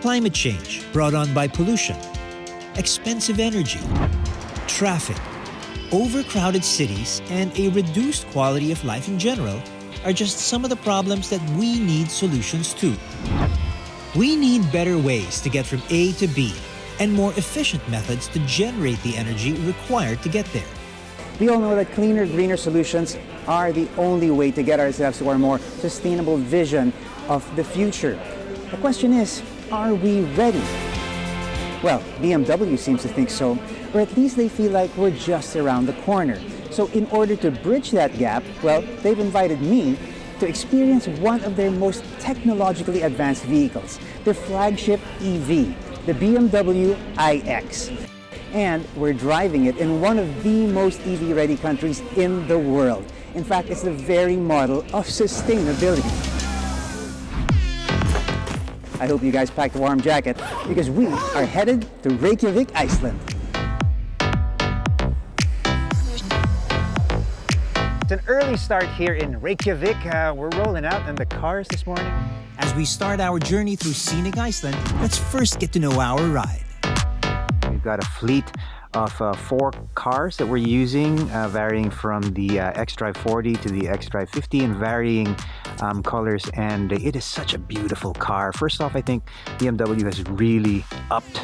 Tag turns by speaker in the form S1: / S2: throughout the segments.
S1: Climate change brought on by pollution, expensive energy, traffic, overcrowded cities, and a reduced quality of life in general are just some of the problems that we need solutions to. We need better ways to get from A to B and more efficient methods to generate the energy required to get there.
S2: We all know that cleaner, greener solutions are the only way to get ourselves to our more sustainable vision of the future. The question is, are we ready? Well, BMW seems to think so, or at least they feel like we're just around the corner. So in order to bridge that gap, well, they've invited me to experience one of their most technologically advanced vehicles, their flagship EV, the BMW iX. And we're driving it in one of the most EV-ready countries in the world. In fact, it's the very model of sustainability. I hope you guys packed a warm jacket because we are headed to Reykjavik, Iceland. It's an early start here in Reykjavik. We're rolling out in the cars this morning.
S1: As we start our journey through scenic Iceland, let's first get to know our ride.
S3: We've got a fleet of 4 cars that we're using, varying from the xDrive 40 to the xDrive 50 in varying colors, and it is such a beautiful car. First off, I think BMW has really upped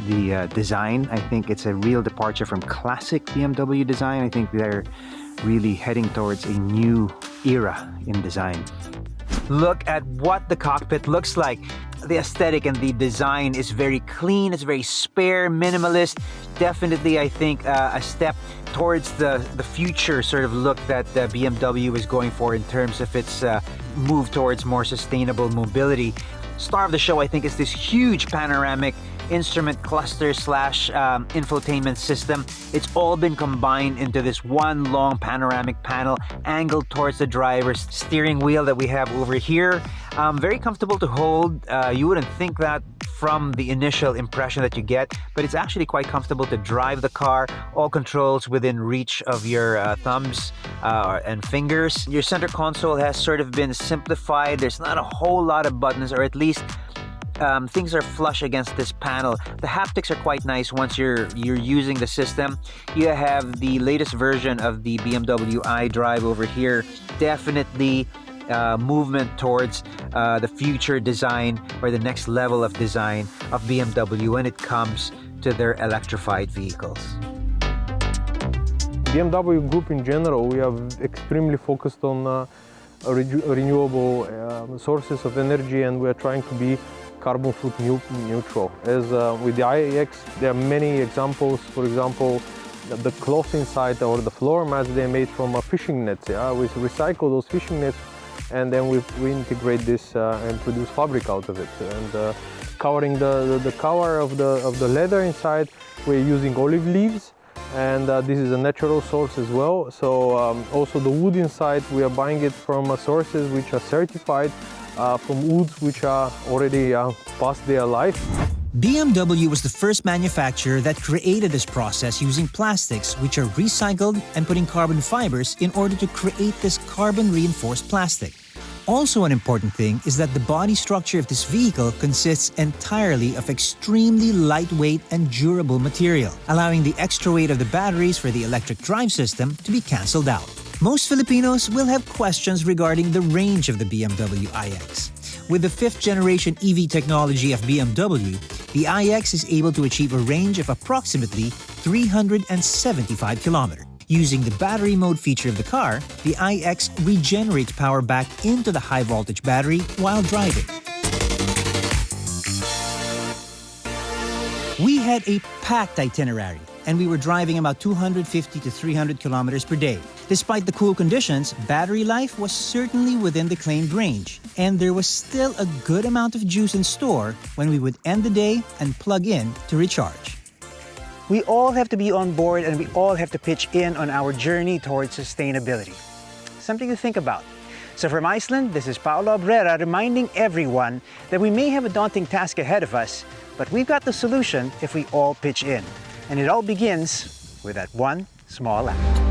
S3: the design. I think it's a real departure from classic BMW design. I think they're really heading towards a new era in design. Look at what the cockpit looks like. The aesthetic and the design is very clean, it's very spare, minimalist. Definitely, I think, a step towards the future sort of look that BMW is going for in terms of its move towards more sustainable mobility. Star of the show, I think, is this huge panoramic instrument cluster slash infotainment system. It's all been combined into this one long panoramic panel angled towards the driver's steering wheel that we have over here. Very comfortable to hold. You wouldn't think that from the initial impression that you get, but it's actually quite comfortable to drive the car. All controls within reach of your thumbs and fingers. Your center console has sort of been simplified. There's not a whole lot of buttons, or at least things are flush against this panel. The haptics are quite nice once you're using the system. You have the latest version of the BMW iDrive over here. Definitely movement towards the future design or the next level of design of BMW when it comes to their electrified vehicles.
S4: BMW Group in general, we are extremely focused on renewable sources of energy, and we are trying to be carbon footprint neutral. As with the iX, there are many examples. For example, the cloth inside or the floor mats they made from fishing nets. Yeah, we recycle those fishing nets, and then we integrate this and produce fabric out of it. And covering the cover of the leather inside, we're using olive leaves, and this is a natural source as well. So also the wood inside, we are buying it from sources which are certified, from woods which are already past their life.
S1: BMW was the first manufacturer that created this process using plastics which are recycled and putting carbon fibers in order to create this carbon-reinforced plastic. Also an important thing is that the body structure of this vehicle consists entirely of extremely lightweight and durable material, allowing the extra weight of the batteries for the electric drive system to be cancelled out. Most Filipinos will have questions regarding the range of the BMW iX. With the 5th generation EV technology of BMW, the iX is able to achieve a range of approximately 375 kilometers. Using the battery mode feature of the car, the iX regenerates power back into the high voltage battery while driving. We had a packed itinerary, and we were driving about 250 to 300 kilometers per day. Despite the cool conditions, battery life was certainly within the claimed range, and there was still a good amount of juice in store when we would end the day and plug in to recharge.
S2: We all have to be on board, and we all have to pitch in on our journey towards sustainability. Something to think about. So from Iceland, this is Paolo Abrera reminding everyone that we may have a daunting task ahead of us, but we've got the solution if we all pitch in. And it all begins with that one small act.